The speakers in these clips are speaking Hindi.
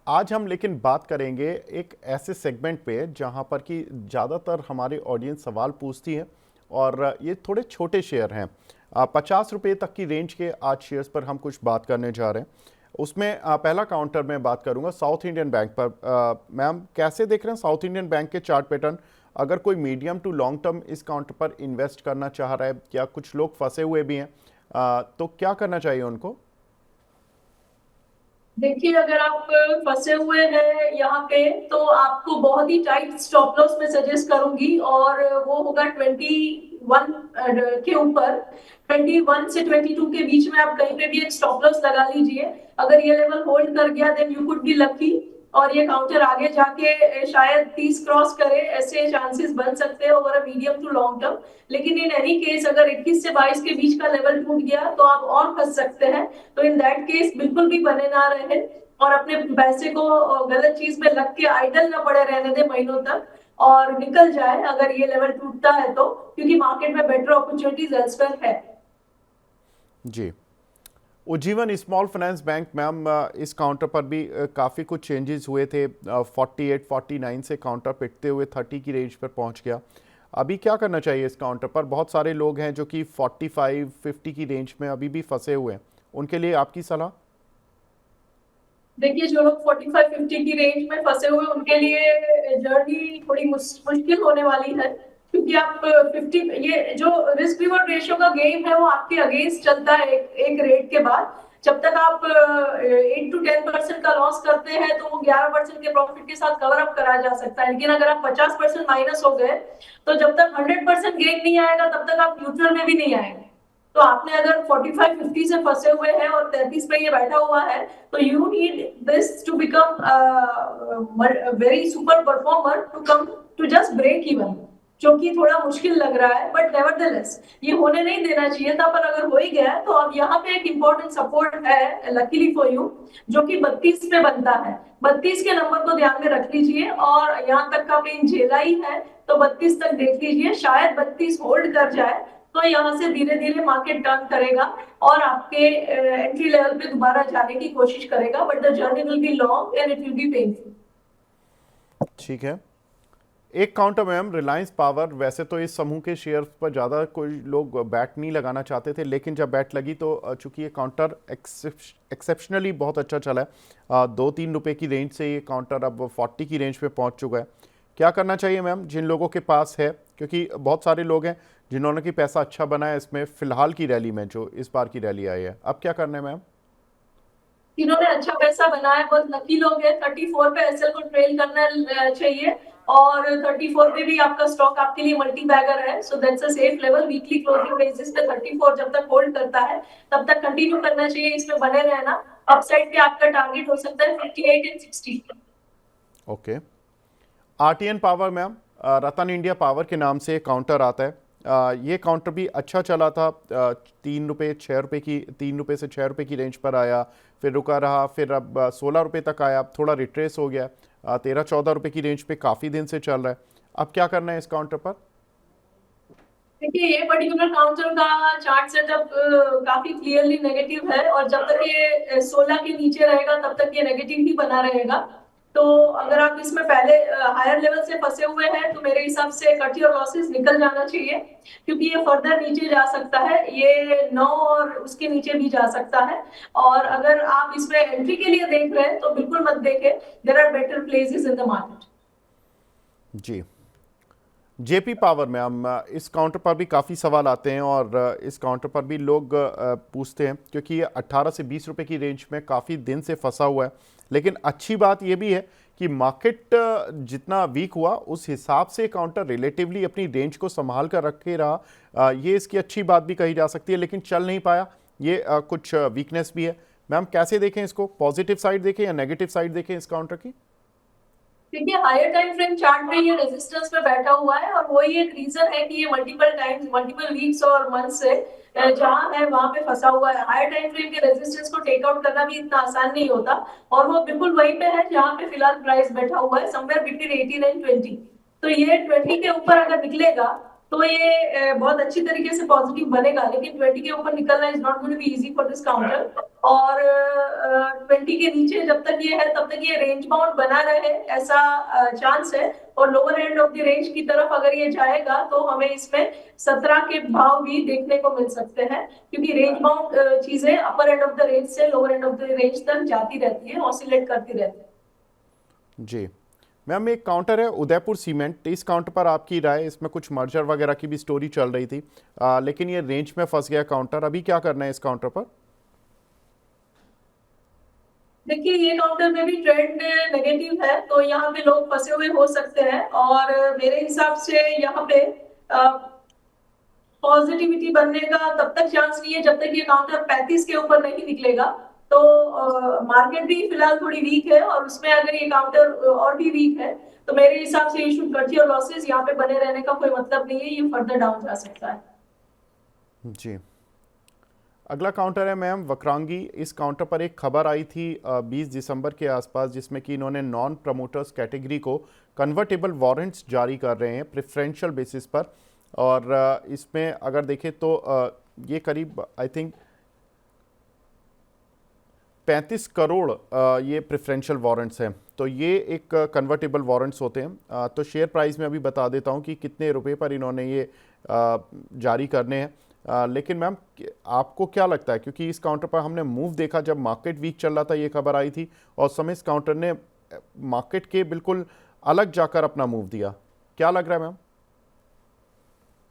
आज हम लेकिन बात करेंगे एक ऐसे सेगमेंट पे जहां पर कि ज़्यादातर हमारे ऑडियंस सवाल पूछती है और ये थोड़े छोटे शेयर हैं। 50 रुपये तक की रेंज के आज शेयर्स पर हम कुछ बात करने जा रहे हैं। उसमें पहला काउंटर में बात करूंगा साउथ इंडियन बैंक पर। मैम कैसे देख रहे हैं साउथ इंडियन बैंक के चार्ट पैटर्न? अगर कोई मीडियम टू लॉन्ग टर्म इस काउंटर पर इन्वेस्ट करना चाह रहा है, क्या कुछ लोग फंसे हुए भी हैं, तो क्या करना चाहिए उनको? देखिए, अगर आप फंसे हुए हैं यहाँ पे तो आपको बहुत ही टाइट स्टॉप लॉस में सजेस्ट करूंगी, और वो होगा 21 के ऊपर। 21 से 22 के बीच में आप कहीं पे भी एक स्टॉप लॉस लगा लीजिए। अगर ये लेवल होल्ड कर गया then you could be lucky, और ये काउंटर आगे जाके शायद 30 क्रॉस करे, ऐसे चांसेस बन सकते हैं over a medium to long term. लेकिन इन एनी केस अगर 21 से 22 के बीच का लेवल टूट गया तो आप और फंस सकते हैं। तो इन दैट केस बिल्कुल भी बने ना रहे और अपने पैसे को गलत चीज में लग के आइडल ना पड़े रहने दे महीनों तक, और निकल जाए अगर ये लेवल टूटता है तो, क्योंकि मार्केट में बेटर अपॉर्चुनिटीज एल्सवेयर है। जी। Ujjivan small finance bank ma'am, इस काउंटर पर भी काफ़ी कुछ चेंजेस हुए थे। 48 49 से काउंटर पिटते हुए 30 की रेंज पर पहुंच गया। अभी क्या करना चाहिए इस काउंटर पर? बहुत सारे लोग हैं जो कि 45 50 की रेंज में अभी भी फंसे हुए हैं, उनके लिए आपकी सलाह? देखिए, जो लोग 45-50 की रेंज में फंसे हुए उनके लिए जर्नी थोड़ी मुश्किल होने वाली है, क्योंकि आप 50, ये जो रिस्क रिवॉर्ड रेशियो का गेम है वो आपके अगेंस्ट चलता है एक रेट के बाद। जब तक आप 8 to 10% का लॉस करते हैं तो वो 11% के प्रॉफिट के साथ कवर अप करा जा सकता है, लेकिन अगर आप 50% माइनस हो गए तो जब तक 100% गेन नहीं आएगा तब तक आप न्यूट्रल में भी नहीं आएंगे। तो आपने अगर 45-50 से फंसे हुए हैं और 33 पे ये बैठा हुआ है, तो you need this to become very super performer to come to just break even, जो कि थोड़ा मुश्किल लग रहा है, बट नेवरदलेस ये होने नहीं देना चाहिए था। पर अगर हो ही गया तो अब यहाँ पे एक इम्पोर्टेंट सपोर्ट है लकीली फॉर यू, जो कि 32 पे बनता है। 32 के नंबर को ध्यान में रख लीजिए, और यहाँ तक का पेन झेला ही है तो 32 तक देख लीजिए, शायद 32 होल्ड कर जाए तो यहाँ से धीरे धीरे मार्केट टर्न करेगा और आपके एंट्री लेवल पे दोबारा जाने की कोशिश करेगा, but the journey will be long and it will be painful. ठीक है। एक काउंटर मैम रिलायंस पावर, वैसे तो इस समूह के शेयर पर ज़्यादा कोई लोग बैट नहीं लगाना चाहते थे, लेकिन जब बैट लगी तो चूंकि ये काउंटर एक्सेप्शनली बहुत अच्छा चला है। 2-3 रुपए की रेंज से ये काउंटर अब 40 की रेंज पे पहुंच चुका है। क्या करना चाहिए मैम जिन लोगों के पास है? क्योंकि बहुत सारे लोग हैं जिन्होंने कि पैसा अच्छा बनाया इसमें फिलहाल की रैली में, जो इस बार की रैली आई है। अब क्या करना है मैम? जिन्होंने अच्छा पैसा बनाया बहुत लकी लोग हैं। 34 पे एसएल को ट्रेल करना चाहिए, और 34 पे भी आपका स्टॉक आपके लिए मल्टी बैगर है, so that's a safe level. Weekly closing basis पे 34 जब तक होल्ड करता है तब तक कंटिन्यू करना चाहिए, इसमें बने रहना। अपसाइड पे आपका टारगेट हो सकता है 58 and 60। Okay. RTN power ma'am, Ratan India power के नाम से काउंटर आता है। ये काउंटर भी अच्छा चला था। 3 रुपये 6 रुपये की, 3 रुपये से 6 रुपये की रेंज पर आया, फिर रुका रहा, फिर अब 16 रुपये तक आया, थोड़ा रिट्रेस हो गया। 13-14 रुपये की रेंज पे काफ़ी दिन से चल रहा है। अब क्या करना है इस काउंटर पर? देखिए, ये पर्टिकुलर काउंटर का चार्ट सेटअप काफी क्लियरली नेगेटिव है, और जब तक ये 16 के नीचे रहेगा तब तक ये नेगेटिव ही बना रहेगा। तो अगर आप इसमें पहले हायर लेवल से फंसे हुए हैं तो मेरे हिसाब से कट योर लॉसेस, निकल जाना चाहिए, क्योंकि ये फर्दर नीचे जा सकता है। ये 9 और उसके नीचे भी जा सकता है। और अगर आप इसमें एंट्री के लिए देख रहे हैं तो बिल्कुल मत देखें, there are better places in the market. जी। जेपी पावर में हम, इस काउंटर पर भी काफ़ी सवाल आते हैं और इस काउंटर पर भी लोग पूछते हैं, क्योंकि ये 18 से 20 रुपए की रेंज में काफ़ी दिन से फंसा हुआ है। लेकिन अच्छी बात ये भी है कि मार्केट जितना वीक हुआ उस हिसाब से काउंटर रिलेटिवली अपनी रेंज को संभाल कर रखे रहा। ये इसकी अच्छी बात भी कही जा सकती है, लेकिन चल नहीं पाया, ये कुछ वीकनेस भी है। मैम कैसे देखें इसको? पॉजिटिव साइड देखें या नेगेटिव साइड देखें इस काउंटर की? देखिए, हायर टाइम फ्रेम चार्ट में ये रेजिस्टेंस पे बैठा हुआ है, और वही एक रीजन है कि ये मल्टीपल टाइम्स, मल्टीपल वीक्स और मंथ से जहां है वहां पे फंसा हुआ है। हायर टाइम फ्रेम के रेजिस्टेंस को टेक आउट करना भी इतना आसान नहीं होता, और वो बिल्कुल वहीं पे है जहां पे फिलहाल प्राइस बैठा हुआ है, समवेयर बिटवीन 18 एंड 20। तो ये 20 के ऊपर अगर निकलेगा तो ये बहुत अच्छी तरीके से पॉजिटिव बनेगा, लेकिन 20 के ऊपर निकलना is not going to be easy for this counter. और 20 के नीचे जब तक ये है तब तक ये रेंज बाउंड बना रहे ऐसा चांस है। और lower end of the range की तरफ अगर ये जाएगा तो हमें इसमें 17 के भाव भी देखने को मिल सकते हैं, क्योंकि रेंज बाउंड चीजें अपर एंड ऑफ द रेंज से lower end of the range तक जाती रहती है, ऑसिलेट करती रहती है। जी मैम, एक काउंटर है उदयपुर सीमेंट, इस काउंटर पर आपकी राय? इसमें कुछ मर्जर वगैरह की भी स्टोरी चल रही थी, लेकिन ये रेंज में फंस गया काउंटर, अभी क्या करना है इस काउंटर पर? देखिए, ये काउंटर में भी ट्रेंड नेगेटिव है, तो यहाँ पे लोग फंसे हुए हो सकते हैं। और मेरे हिसाब से यहाँ पे पॉजिटिविटी बनने का तब तक चांस नहीं है जब तक ये काउंटर 35 के ऊपर नहीं निकलेगा। तो मार्केट भी फिलहाल थोड़ी वीक है, और उसमें अगर ये काउंटर और भी वीक है तो मेरे हिसाब से ये शुड कट योर लॉसेस, यहाँ पे बने रहने का कोई मतलब नहीं है, ये फर्दर डाउन जा सकता है। जी, अगला काउंटर है मैम वक्रांगी। इस काउंटर पर एक खबर आई थी 20 दिसंबर के आसपास, जिसमें कि इन्होंने नॉन प्रमोटर्स कैटेगरी को कन्वर्टेबल वारंट्स जारी कर रहे हैं प्रेफरेंशियल बेसिस पर। और इसमें अगर देखें तो ये करीब आई थिंक 35 करोड़ ये प्रेफरेंशियल वारंट्स हैं। तो ये एक कन्वर्टेबल वारंट्स होते हैं। तो शेयर प्राइस में अभी बता देता हूँ कि कितने रुपए पर इन्होंने ये जारी करने हैं। लेकिन मैम आपको क्या लगता है, क्योंकि इस काउंटर पर हमने मूव देखा जब मार्केट वीक चल रहा था, ये खबर आई थी, और उस समय इस काउंटर ने मार्केट के बिल्कुल अलग जाकर अपना मूव दिया, क्या लग रहा है मैम?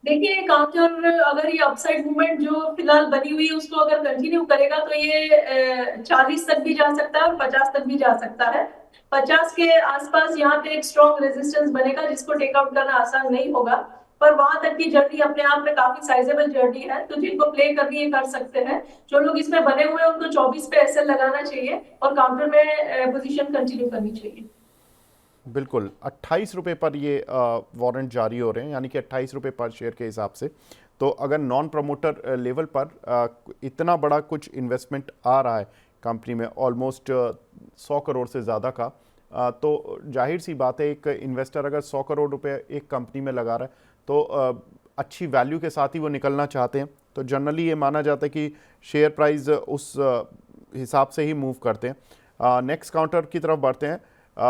देखिए, काउंटर अगर ये अपसाइड मूवमेंट जो फिलहाल बनी हुई है उसको अगर कंटिन्यू करेगा तो ये 40 तक भी जा सकता है और 50 तक भी जा सकता है। 50 के आसपास यहाँ पे एक स्ट्रॉन्ग रेजिस्टेंस बनेगा जिसको टेक आउट करना आसान नहीं होगा, पर वहां तक की जर्नी अपने आप में काफी साइजेबल जर्नी है, तो जिनको प्ले करनी है कर सकते हैं। जो लोग इसमें बने हुए हैं उनको 24 पे एसएल लगाना चाहिए और काउंटर में पोजीशन कंटिन्यू करनी चाहिए। बिल्कुल 28 रुपये पर ये वारंट जारी हो रहे हैं, यानी कि 28 रुपये पर शेयर के हिसाब से। तो अगर नॉन प्रमोटर लेवल पर इतना बड़ा कुछ इन्वेस्टमेंट आ रहा है कंपनी में, ऑलमोस्ट 100 करोड़ से ज़्यादा का, तो जाहिर सी बात है एक इन्वेस्टर अगर 100 करोड़ रुपए एक कंपनी में लगा रहा है तो अच्छी वैल्यू के साथ ही वो निकलना चाहते हैं। तो जनरली ये माना जाता है कि शेयर प्राइस उस हिसाब से ही मूव करते हैं। नेक्स्ट काउंटर की तरफ बढ़ते हैं।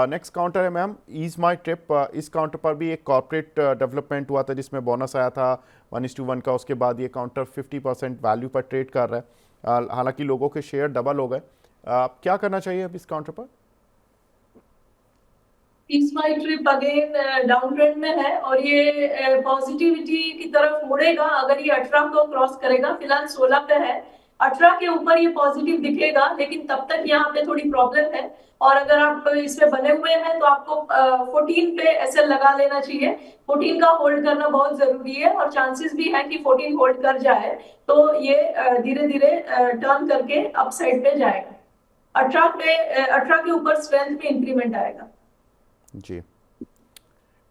नेक्स्ट काउंटर है मैम ईज माई ट्रिप। इस काउंटर पर भी एक कॉर्पोरेट डेवलपमेंट हुआ था जिसमें बोनस आया था 1:1 का। उसके बाद ये काउंटर 50% वैल्यू पर ट्रेड कर रहा है। हालांकि लोगों के शेयर डबल हो गए। क्या करना चाहिए अब इस काउंटर पर? इस माई ट्रिप अगेन डाउन ट्रेंड में है और ये पॉजिटिविटी की तरफ मुड़ेगा अगर ये 18 को क्रॉस करेगा। फिलहाल 16 पे है, 18 के ऊपर ये पॉजिटिव दिखेगा, लेकिन तब तक यहाँ पे थोड़ी प्रॉब्लम है। और अगर आप इसमें बने हुए हैं तो आपको 14 पे एसएल लगा लेना चाहिए। 14 का होल्ड करना बहुत जरूरी है और चांसेस भी है कि 14 होल्ड कर जाए तो ये धीरे धीरे टर्न करके अपसाइड पे जाएगा। 18 के ऊपर स्ट्रेंथ में इंक्रीमेंट आएगा। जी,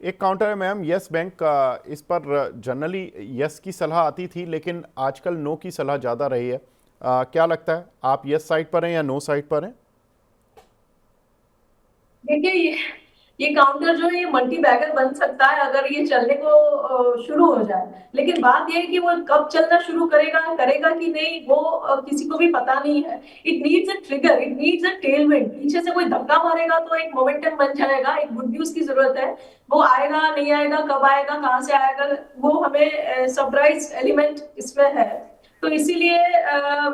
एक काउंटर है मैम यस बैंक का। इस पर जनरली यस की सलाह आती थी, लेकिन आजकल नो की सलाह ज़्यादा रही है। क्या लगता है, आप यस साइड पर हैं या नो साइड पर हैं? देखिए, ये काउंटर जो है ये मल्टी बैगर बन सकता है अगर ये चलने को शुरू हो जाए, लेकिन बात ये है कि वो कब चलना शुरू करेगा करेगा कि नहीं वो किसी को भी पता नहीं है। It needs a trigger, it needs a Tailwind, पीछे से कोई धक्का मारेगा तो एक मोमेंटम बन जाएगा। एक गुड न्यूज की जरूरत है, वो आएगा नहीं आएगा, कब आएगा, कहाँ से आएगा, वो हमें सरप्राइज एलिमेंट इसमें है। तो इसीलिए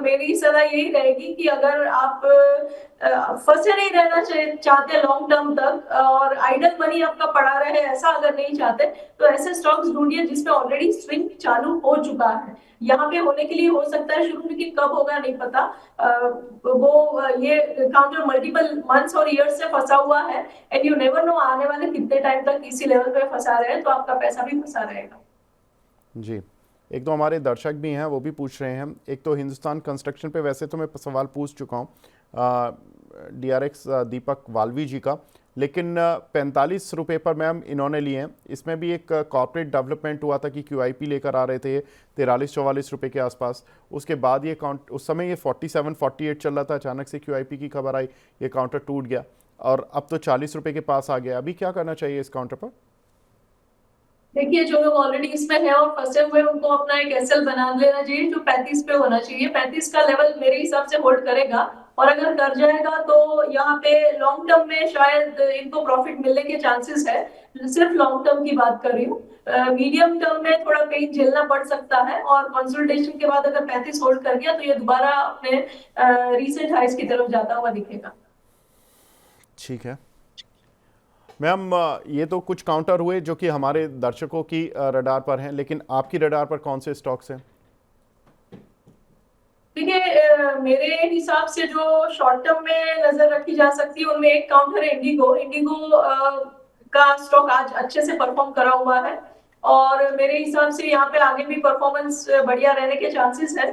मेरी सलाह यही रहेगी कि अगर आप फंसे नहीं रहना चाहते लॉन्ग टर्म तक और आइडल मनी आपका पड़ा रहे, ऐसा अगर नहीं चाहते तो ऐसे स्टॉक्स ढूंढिए जिसमें ऑलरेडी स्विंग चालू हो चुका है। यहाँ पे होने के लिए हो सकता है शुरू, लेकिन कब होगा नहीं पता। ये काउंटर मल्टीपल मंथ्स और ईयर्स से फंसा हुआ है एंड यू नेवर नो आने वाले कितने टाइम तक इसी लेवल पे फंसा रहे, तो आपका पैसा भी फंसा रहेगा। जी, एक दो हमारे दर्शक भी हैं, वो भी पूछ रहे हैं। एक तो हिंदुस्तान कंस्ट्रक्शन पे वैसे तो मैं सवाल पूछ चुका हूँ DRX दीपक वाल्वी जी का, लेकिन 45 रुपये पर मैम इन्होंने लिए हैं। इसमें भी एक कॉर्पोरेट डेवलपमेंट हुआ था कि QIP लेकर आ रहे थे 43-44 रुपये के आसपास। उसके बाद ये उस समय ये 47-48 चल रहा था, अचानक से QIP की खबर आई, ये काउंटर टूट गया और अब तो 40 रुपये के पास आ गया। अभी क्या करना चाहिए इस काउंटर पर? देखिए, जो लोग ऑलरेडी इसमें है और फंसे हुए हैं, उनको अपना एक एसएल बना लेना चाहिए जो 35 पे होना चाहिए। 35 का लेवल मेरे हिसाब से होल्ड करेगा, और अगर कर जाएगा तो यहाँ पे लॉन्ग टर्म में शायद इनको प्रॉफिट मिलने के चांसेस है। सिर्फ लॉन्ग टर्म की बात कर रही हूँ। मीडियम टर्म में थोड़ा पेन झेलना पड़ सकता है, और कंसोलिडेशन के बाद अगर 35 होल्ड कर गया तो ये दोबारा अपने रीसेंट हाइस की तरफ जाता हुआ दिखेगा। ठीक है मैम, ये तो कुछ काउंटर हुए जो कि हमारे दर्शकों की रडार पर हैं, लेकिन आपकी रडार पर कौन से स्टॉक्स हैं? देखिए, मेरे हिसाब से जो शॉर्ट टर्म में नजर रखी जा सकती है उनमें एक काउंटर है इंडिगो। इंडिगो का स्टॉक आज अच्छे से परफॉर्म करा हुआ है, और मेरे हिसाब से यहाँ पे आगे भी परफॉर्मेंस बढ़िया रहने के चांसेस है।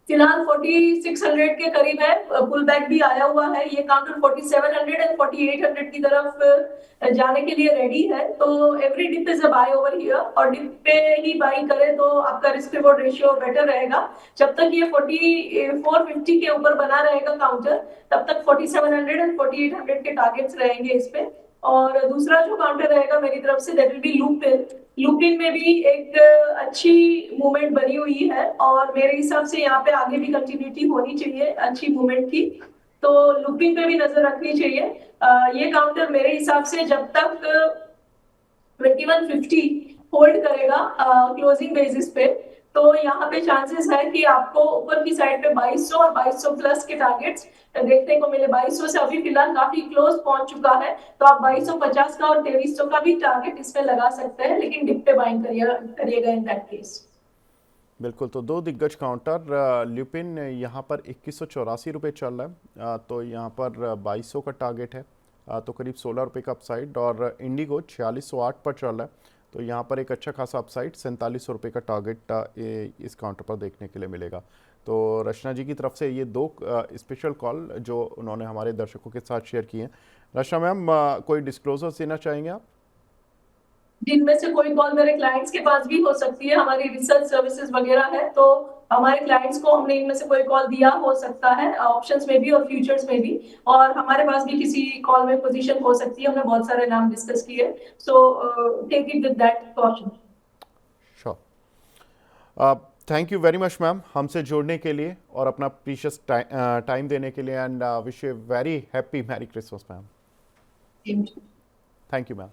फिलहाल 4600 के करीब है, पुल बैक भी आया हुआ है। ये काउंटर 4700 एंड 4800 की तरफ जाने के लिए रेडी है। तो every dip is a buy over here, और डिप पे ही बाई करे तो आपका रिस्क रिवॉर्ड रेशियो बेटर रहेगा। जब तक ये 4450 के ऊपर बना रहेगा काउंटर, तब तक 4700 एंड 4800 के टारगेट्स रहेंगे इस पे। और दूसरा जो काउंटर रहेगा मेरी तरफ से, that will be lupin. Lupin में भी एक अच्छी मूवमेंट बनी हुई है, और मेरे हिसाब से यहाँ पे आगे भी कंटिन्यूटी होनी चाहिए अच्छी मूवमेंट की। तो लूपिन पे भी नजर रखनी चाहिए। ये काउंटर मेरे हिसाब से जब तक 2150 होल्ड करेगा क्लोजिंग बेसिस पे, तो यहाँ पे चांसेस है कि आपको ऊपर की साइड पे 2200 और 2200 प्लस के टारगेट्स देखने को मिले। 2200 से अभी फिलहाल काफी क्लोज पहुंच चुका है, तो आप 2250 का और 2300 का भी टारगेट इसमें लगा सकते हैं, लेकिन डिप पे बाइंग करिएगा इन दैट केस। बिल्कुल, तो दो दिग्गज काउंटर, ल्यूपिन यहाँ पर 2184 रुपये चल रहा है, तो यहाँ पर 2200 का टारगेट है, तो करीब 16 रुपये का अपसाइड। और इंडिगो 4608 पर चल रहा है, तो यहाँ पर एक अच्छा खासा अपसाइड 4700 रुपये का टारगेट इस काउंटर पर देखने के लिए मिलेगा। तो रचना जी की तरफ से ये दो स्पेशल कॉल जो उन्होंने हमारे दर्शकों के साथ शेयर किए हैं। रचना मैम, कोई डिस्क्लोजर देना चाहेंगे आप? जिनमें से कोई कॉल मेरे क्लाइंट्स के पास भी हो सकती है, हमारी रिसर्च सर्विसेज वगैरह है, तो हमारे क्लाइंट्स को हमने इनमें से कोई कॉल दिया हो सकता है, ऑप्शंस में भी और फ्यूचर्स में भी। और हमारे पास भी किसी कॉल में पोजीशन हो सकती है, हमने बहुत सारे नाम डिस्कस किए। So take it with that caution. Sure. Thank you very much ma'am हमसे जुड़ने के लिए और अपना प्रीशियस टाइम देने के लिए, and wish you very happy merry Christmas ma'am. Thank you ma'am.